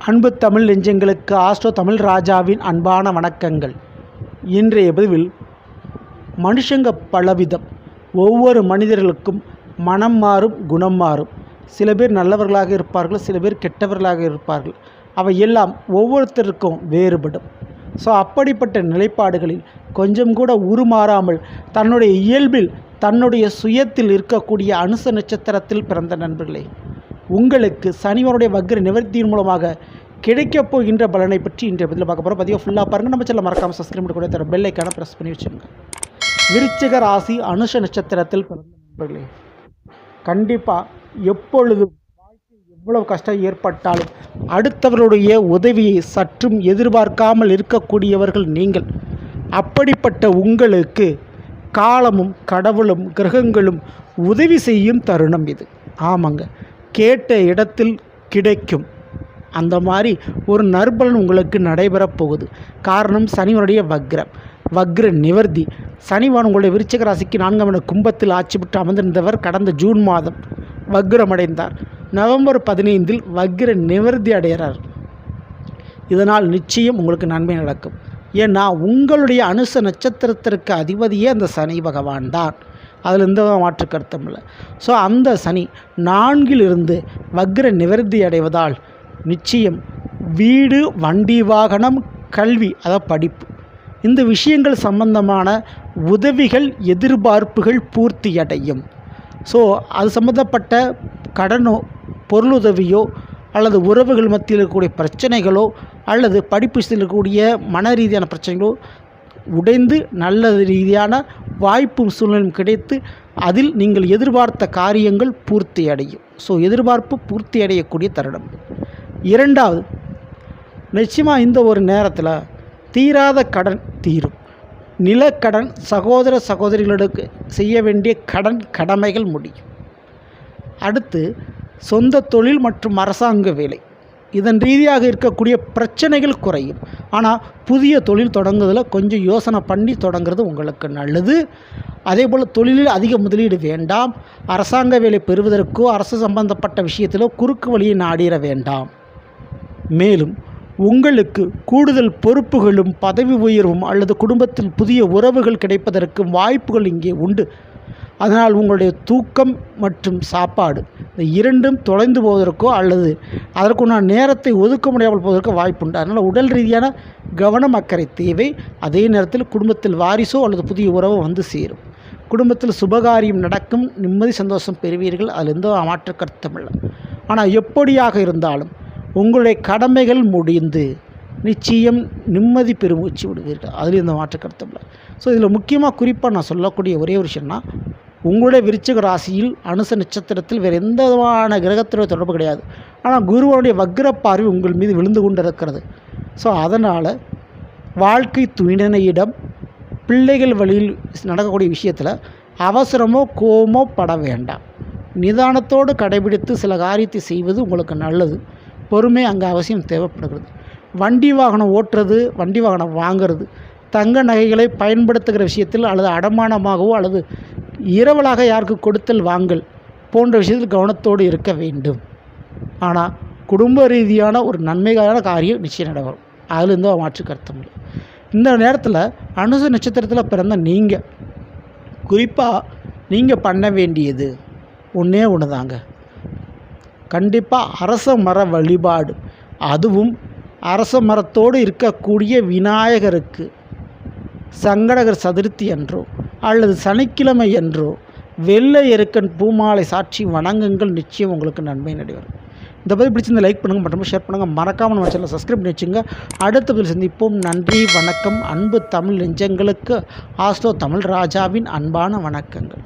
அன்பு தமிழ் நெஞ்சங்களுக்கு ஆஸ்ட்ரோ தமிழ் ராஜாவின் அன்பான வணக்கங்கள். இன்றைய பதிவில் மனுஷங்க பலவிதம். ஒவ்வொரு மனிதர்களுக்கும் மனம் மாறும், குணம் மாறும். சில பேர் நல்லவர்களாக இருப்பார்கள், சில பேர் கெட்டவர்களாக இருப்பார்கள். அவை எல்லாம் ஒவ்வொருத்தருக்கும் வேறுபடும். ஸோ அப்படிப்பட்ட நிலைப்பாடுகளில் கொஞ்சம் கூட உருமாறாமல் தன்னுடைய இயல்பில் தன்னுடைய சுயத்தில் இருக்கக்கூடிய அனுச நட்சத்திரத்தில் பிறந்த நண்பர்களே, உங்களுக்கு சனிவனுடைய வக்ர நிவர்த்தியின் மூலமாக கிடைக்கப் போகின்ற பலனை பற்றி இன்றைய பதில் பார்க்க போகிறோம். பதிவை ஃபுல்லாக பாருங்கள். நம்ம சேனலை மறக்காமல் சப்ஸ்கிரைப் கூட தர பெல் ஐக்கானை ப்ரெஸ் பண்ணி வச்சுருங்க. விருச்சிக ராசி அனுஷ நட்சத்திரத்தில் பிறந்த நண்பர்களே, கண்டிப்பாக எப்பொழுதும் வாழ்க்கை எவ்வளவு கஷ்டம் ஏற்பட்டாலும் அடுத்தவருடைய உதவியை சற்றும் எதிர்பார்க்காமல் இருக்கக்கூடியவர்கள் நீங்கள். அப்படிப்பட்ட உங்களுக்கு காலமும் கடவுளும் கிரகங்களும் உதவி செய்யும் தருணம் இது. ஆமாங்க, கேட்ட இடத்தில் கிடைக்கும். அந்த மாதிரி ஒரு நற்பலன் உங்களுக்கு நடைபெறப் போகுது. காரணம் சனிவனுடைய வக்ர நிவர்த்தி. சனிவான் உங்களுடைய விருச்சிக ராசிக்கு 4ஆம் இடம் கும்பத்தில் ஆட்சி பெற்று அமர்ந்திருந்தவர் கடந்த ஜூன் மாதம் வக்ரமடைந்தார். நவம்பர் 15 வக்ர நிவர்த்தி அடைகிறார். இதனால் நிச்சயம் உங்களுக்கு நன்மை நடக்கும். ஏன்னா உங்களுடைய அனுச நட்சத்திரத்திற்கு அதிபதியே அந்த சனி பகவான் தான். அதில் எந்த மாற்று கருத்தும் இல்லை. ஸோ அந்த சனி 4 வக்ர நிவர்த்தி அடைவதால் நிச்சயம் வீடு, வண்டி, வாகனம், கல்வி, அதாவது படிப்பு, இந்த விஷயங்கள் சம்பந்தமான உதவிகள், எதிர்பார்ப்புகள் பூர்த்தி அடையும். ஸோ அது சம்பந்தப்பட்ட கடனோ, பொருளுதவியோ, அல்லது உறவுகள் மத்தியில் இருக்கக்கூடிய பிரச்சனைகளோ, அல்லது படிப்பு இருக்கக்கூடிய மன ரீதியான பிரச்சனைகளோ உடைந்து நல்ல ரீதியான வாய்ப்பும் சூழ்நிலையும் கிடைத்து அதில் நீங்கள் எதிர்பார்த்த காரியங்கள் பூர்த்தி அடையும். ஸோ எதிர்பார்ப்பு பூர்த்தி அடையக்கூடிய தருணம். இரண்டாவது, நிச்சயமாக இந்த ஒரு நேரத்தில் தீராத கடன் தீரும். நிலக்கடன், சகோதர சகோதரிகளுக்கு செய்ய வேண்டிய கடன் கடமைகள் முடியும். அடுத்து, சொந்த தொழில் மற்றும் அரசாங்க வேலை, இதன் ரீதியாக இருக்கக்கூடிய பிரச்சனைகள் குறையும். ஆனால் புதிய தொழில் தொடங்குவதில் கொஞ்சம் யோசனை பண்ணி தொடங்குறது உங்களுக்கு நல்லது. அதே போல் தொழிலில் அதிக முதலீடு வேண்டாம். அரசாங்க வேலை பெறுவதற்கோ அரசு சம்பந்தப்பட்ட விஷயத்திலோ குறுக்கு வழியை நாடிட வேண்டாம். மேலும் உங்களுக்கு கூடுதல் பொறுப்புகளும் பதவி உயர்வும் அல்லது குடும்பத்தில் புதிய உறவுகள் கிடைப்பதற்கும் வாய்ப்புகள் இங்கே உண்டு. அதனால் உங்களுடைய தூக்கம் மற்றும் சாப்பாடு இந்த இரண்டும் தொலைந்து போவதற்கோ அல்லது அதற்குண்டான நேரத்தை ஒதுக்க முடியாமல் போவதற்கோ வாய்ப்புண்டு. அதனால் உடல் ரீதியான கவனம், அக்கறை தேவை. அதே நேரத்தில் குடும்பத்தில் வாரிசோ அல்லது புதிய உறவோ வந்து சேரும். குடும்பத்தில் சுபகாரியம் நடக்கும், நிம்மதி சந்தோஷம் பெறுவீர்கள். அதில் எந்த மாற்று கருத்தும் இல்லை. ஆனால் எப்படியாக இருந்தாலும் உங்களுடைய கடமைகள் முடிந்து நிச்சயம் நிம்மதி பெருமூச்சு விடுவீர்கள். அதில் எந்த மாற்று கருத்தும் இல்லை. ஸோ இதில் முக்கியமாக குறிப்பாக நான் சொல்லக்கூடிய ஒரே ஒரு விஷயம்னா, உங்களுடைய விருச்சிக ராசியில் அனுச நட்சத்திரத்தில் வேறு எந்த விதமான கிரகத்துடைய தொடர்பு கிடையாது. ஆனால் குருவனுடைய வக்ர பார்வை உங்கள் மீது விழுந்து கொண்டு இருக்கிறது. ஸோ அதனால் வாழ்க்கை துணையிடம், பிள்ளைகள் வழியில் நடக்கக்கூடிய விஷயத்தில் அவசரமோ கோபமோ பட வேண்டாம். நிதானத்தோடு கடைபிடித்து சில காரியத்தை செய்வது உங்களுக்கு நல்லது. பொறுமை அங்கே அவசியம் தேவைப்படுகிறது. வண்டி வாகனம் ஓட்டுறது, வண்டி வாகனம் வாங்கிறது, தங்க நகைகளை பயன்படுத்துகிற விஷயத்தில் அல்லது அடமானமாகவோ அல்லது இரவலாக யாருக்கு கொடுத்தல் வாங்கல் போன்ற விஷயத்தில் கவனத்தோடு இருக்க வேண்டும். ஆனால் குடும்ப ரீதியான ஒரு நன்மையான காரியம் நிச்சயம் நடைபெறும். அதில் எந்த மாற்று கருத்தும் இல்லை. இந்த நேரத்தில் அனுச நட்சத்திரத்தில் பிறந்த நீங்கள் குறிப்பாக நீங்கள் பண்ண வேண்டியது ஒன்றே ஒன்று தாங்க. கண்டிப்பாக அரச மர வழிபாடு, அதுவும் அரச மரத்தோடு இருக்கக்கூடிய விநாயகருக்கு சங்கடகர் சதுர்த்தி என்றோ அல்லது சனிக்கிழமை என்றோ வெள்ளை எருக்கன் பூமாலை சாட்சி வணங்குங்கள். நிச்சயம் உங்களுக்கு நன்மை நடைபெறும். இந்த பதிவு பிடிச்சிருந்த லைக் பண்ணுங்கள், மற்றும் ஷேர் பண்ணுங்கள். மறக்காமல் நம்ம சேனலை சப்ஸ்கிரைப் பண்ணி வச்சுங்க. அடுத்த பதில் சந்திப்போம். நன்றி, வணக்கம். அன்பு தமிழ் நெஞ்சங்களுக்கு ஆஸ்ட்ரோ தமிழ் ராஜாவின் அன்பான வணக்கங்கள்.